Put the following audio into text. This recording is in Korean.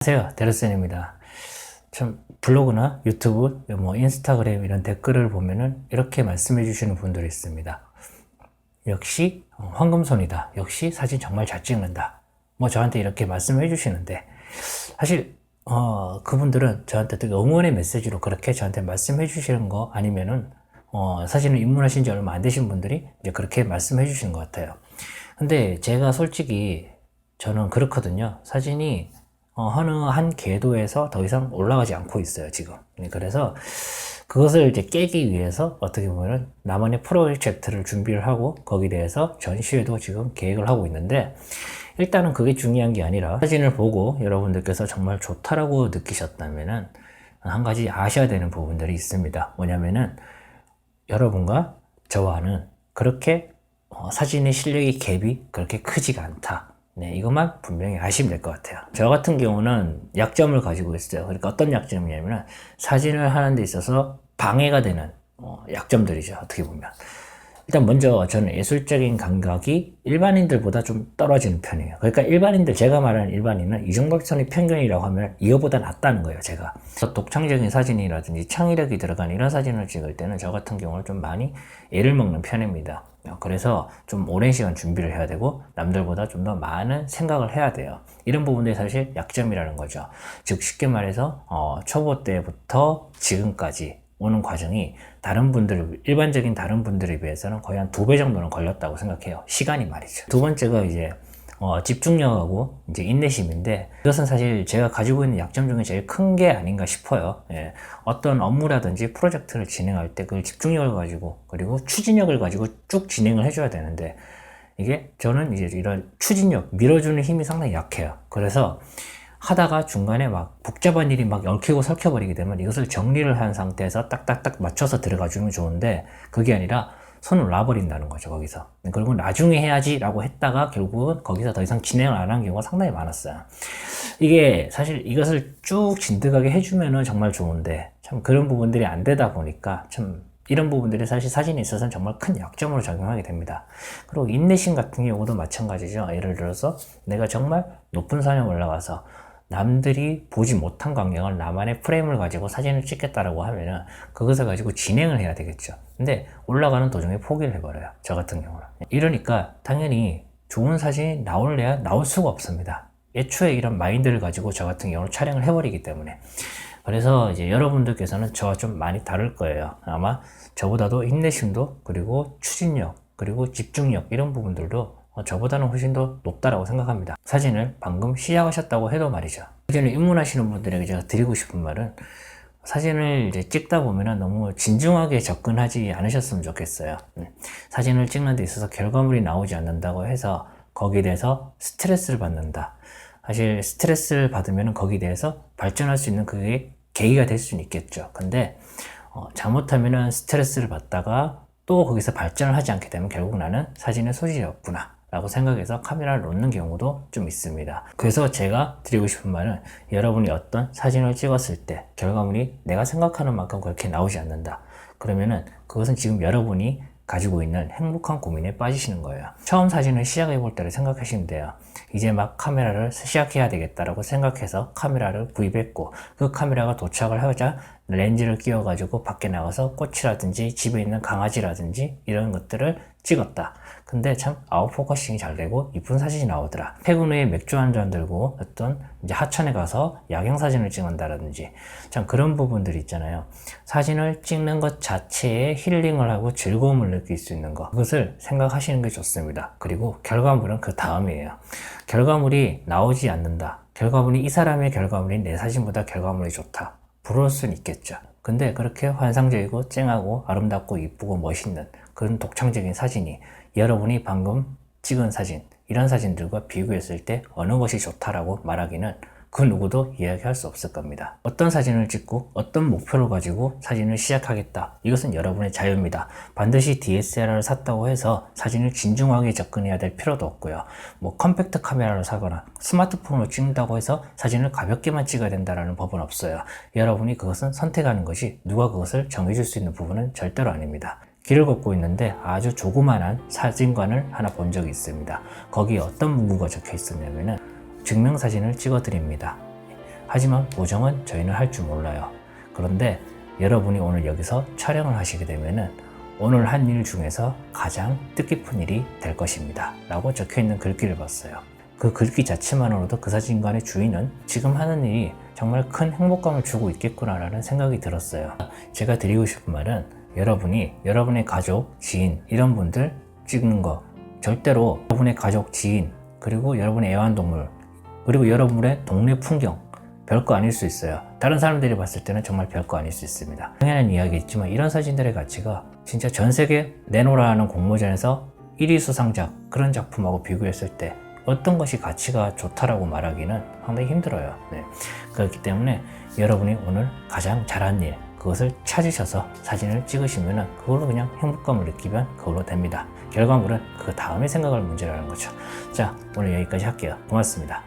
안녕하세요, 데르센입니다. 참 블로그나 유튜브, 인스타그램 이런 댓글을 보면은 이렇게 말씀해 주시는 분들이 있습니다. 역시 황금손이다. 역시 사진 정말 잘 찍는다. 저한테 이렇게 말씀해 주시는데 사실 그분들은 저한테 되게 응원의 메시지로 그렇게 저한테 말씀해 주시는 거 아니면은 사진을 입문하신 지 얼마 안 되신 분들이 이제 그렇게 말씀해 주시는 것 같아요. 근데 제가 솔직히 저는 그렇거든요. 사진이 어느 한 궤도에서 더 이상 올라가지 않고 있어요, 지금. 그래서 그것을 이제 깨기 위해서 어떻게 보면은 나만의 프로젝트를 준비를 하고 거기에 대해서 전시회도 지금 계획을 하고 있는데, 일단은 그게 중요한 게 아니라 사진을 보고 여러분들께서 정말 좋다라고 느끼셨다면은 한 가지 아셔야 되는 부분들이 있습니다. 뭐냐면은 여러분과 저와는 그렇게 사진의 실력의 갭이 그렇게 크지가 않다. 네, 이것만 분명히 아시면 될 것 같아요. 저 같은 경우는 약점을 가지고 있어요. 그러니까 어떤 약점이냐면 사진을 하는 데 있어서 방해가 되는 약점들이죠. 어떻게 보면. 일단 먼저 저는 예술적인 감각이 일반인들보다 좀 떨어지는 편이에요. 그러니까 일반인들, 제가 말하는 일반인은 이중갑선의 편견이라고 하면 이거보다 낫다는 거예요, 제가. 독창적인 사진이라든지 창의력이 들어간 이런 사진을 찍을 때는 저 같은 경우는 좀 많이 애를 먹는 편입니다. 그래서 좀 오랜 시간 준비를 해야 되고 남들보다 좀 더 많은 생각을 해야 돼요. 이런 부분들이 사실 약점이라는 거죠. 즉 쉽게 말해서 초보 때부터 지금까지 오는 과정이 다른 분들, 일반적인 다른 분들에 비해서는 거의 한 2배 정도는 걸렸다고 생각해요. 시간이 말이죠. 두 번째가 이제 집중력하고 이제 인내심인데, 이것은 사실 제가 가지고 있는 약점 중에 제일 큰 게 아닌가 싶어요. 예. 어떤 업무라든지 프로젝트를 진행할 때 그 집중력을 가지고 그리고 추진력을 가지고 쭉 진행을 해줘야 되는데, 이게 저는 이제 이런 추진력, 밀어주는 힘이 상당히 약해요. 그래서 하다가 중간에 막 복잡한 일이 막 얽히고 설켜버리게 되면 이것을 정리를 한 상태에서 딱딱딱 맞춰서 들어가 주면 좋은데, 그게 아니라 손을 놔버린다는 거죠, 거기서. 그리고 나중에 해야지 라고 했다가 결국은 거기서 더 이상 진행을 안 한 경우가 상당히 많았어요. 이게 사실 이것을 쭉 진득하게 해주면은 정말 좋은데, 참 그런 부분들이 안 되다 보니까 참 이런 부분들이 사실 사진에 있어서는 정말 큰 약점으로 작용하게 됩니다. 그리고 인내심 같은 경우도 마찬가지죠. 예를 들어서 내가 정말 높은 산에 올라가서 남들이 보지 못한 광경을 나만의 프레임을 가지고 사진을 찍겠다라고 하면은 그것을 가지고 진행을 해야 되겠죠. 근데 올라가는 도중에 포기를 해버려요, 저 같은 경우는. 이러니까 당연히 좋은 사진이 나올래야 나올 수가 없습니다. 애초에 이런 마인드를 가지고 저 같은 경우는 촬영을 해버리기 때문에. 그래서 이제 여러분들께서는 저와 좀 많이 다를 거예요. 아마 저보다도 인내심도, 그리고 추진력, 그리고 집중력, 이런 부분들도 저보다는 훨씬 더 높다라고 생각합니다. 사진을 방금 시작하셨다고 해도 말이죠. 사진을 입문하시는 분들에게 제가 드리고 싶은 말은, 사진을 이제 찍다 보면 너무 진중하게 접근하지 않으셨으면 좋겠어요. 사진을 찍는 데 있어서 결과물이 나오지 않는다고 해서 거기에 대해서 스트레스를 받는다. 사실 스트레스를 받으면 거기에 대해서 발전할 수 있는 그게 계기가 될 수는 있겠죠. 근데 잘못하면 스트레스를 받다가 또 거기서 발전을 하지 않게 되면 결국 나는 사진의 소질이 없구나 라고 생각해서 카메라를 놓는 경우도 좀 있습니다. 그래서 제가 드리고 싶은 말은, 여러분이 어떤 사진을 찍었을 때 결과물이 내가 생각하는 만큼 그렇게 나오지 않는다. 그러면은 그것은 지금 여러분이 가지고 있는 행복한 고민에 빠지시는 거예요. 처음 사진을 시작해 볼 때를 생각하시면 돼요. 이제 막 카메라를 시작해야 되겠다라고 생각해서 카메라를 구입했고, 그 카메라가 도착을 하자 렌즈를 끼워 가지고 밖에 나가서 꽃이라든지 집에 있는 강아지라든지 이런 것들을 찍었다. 근데 참 아웃포커싱이 잘 되고 이쁜 사진이 나오더라. 퇴근 후에 맥주 한 잔 들고 어떤 이제 하천에 가서 야경 사진을 찍는다라든지, 참 그런 부분들이 있잖아요. 사진을 찍는 것 자체에 힐링을 하고 즐거움을 느낄 수 있는 것, 그것을 생각하시는 게 좋습니다. 그리고 결과물은 그 다음이에요. 결과물이 나오지 않는다, 결과물이 이 사람의 결과물이 내 사진보다 결과물이 좋다, 부러울 수는 있겠죠. 근데 그렇게 환상적이고 쨍하고 아름답고 이쁘고 멋있는 그런 독창적인 사진이 여러분이 방금 찍은 사진, 이런 사진들과 비교했을 때 어느 것이 좋다라고 말하기는 그 누구도 이야기할 수 없을 겁니다. 어떤 사진을 찍고 어떤 목표를 가지고 사진을 시작하겠다, 이것은 여러분의 자유입니다. 반드시 DSLR을 샀다고 해서 사진을 진중하게 접근해야 될 필요도 없고요. 컴팩트 카메라를 사거나 스마트폰으로 찍는다고 해서 사진을 가볍게만 찍어야 된다는 법은 없어요. 여러분이 그것은 선택하는 것이, 누가 그것을 정해줄 수 있는 부분은 절대로 아닙니다. 길을 걷고 있는데 아주 조그만한 사진관을 하나 본 적이 있습니다. 거기에 어떤 문구가 적혀 있었냐면은, 증명사진을 찍어 드립니다. 하지만 보정은 저희는 할 줄 몰라요. 그런데 여러분이 오늘 여기서 촬영을 하시게 되면은 오늘 한 일 중에서 가장 뜻깊은 일이 될 것입니다 라고 적혀 있는 글귀를 봤어요. 그 글귀 자체만으로도 그 사진관의 주인은 지금 하는 일이 정말 큰 행복감을 주고 있겠구나 라는 생각이 들었어요. 제가 드리고 싶은 말은 여러분이 여러분의 가족, 지인 이런 분들 찍는 거 절대로 여러분의 가족, 지인 그리고 여러분의 애완동물 그리고 여러분의 동네 풍경 별거 아닐 수 있어요. 다른 사람들이 봤을 때는 정말 별거 아닐 수 있습니다. 당연한 이야기겠지만 이런 사진들의 가치가 진짜 전 세계 내노라는 공모전에서 1위 수상작 그런 작품하고 비교했을 때 어떤 것이 가치가 좋다라고 말하기는 상당히 힘들어요. 네. 그렇기 때문에 여러분이 오늘 가장 잘한 일 그것을 찾으셔서 사진을 찍으시면 그걸로 그냥 행복감을 느끼면 그걸로 됩니다. 결과물은 그 다음에 생각할 문제라는 거죠. 자, 오늘 여기까지 할게요. 고맙습니다.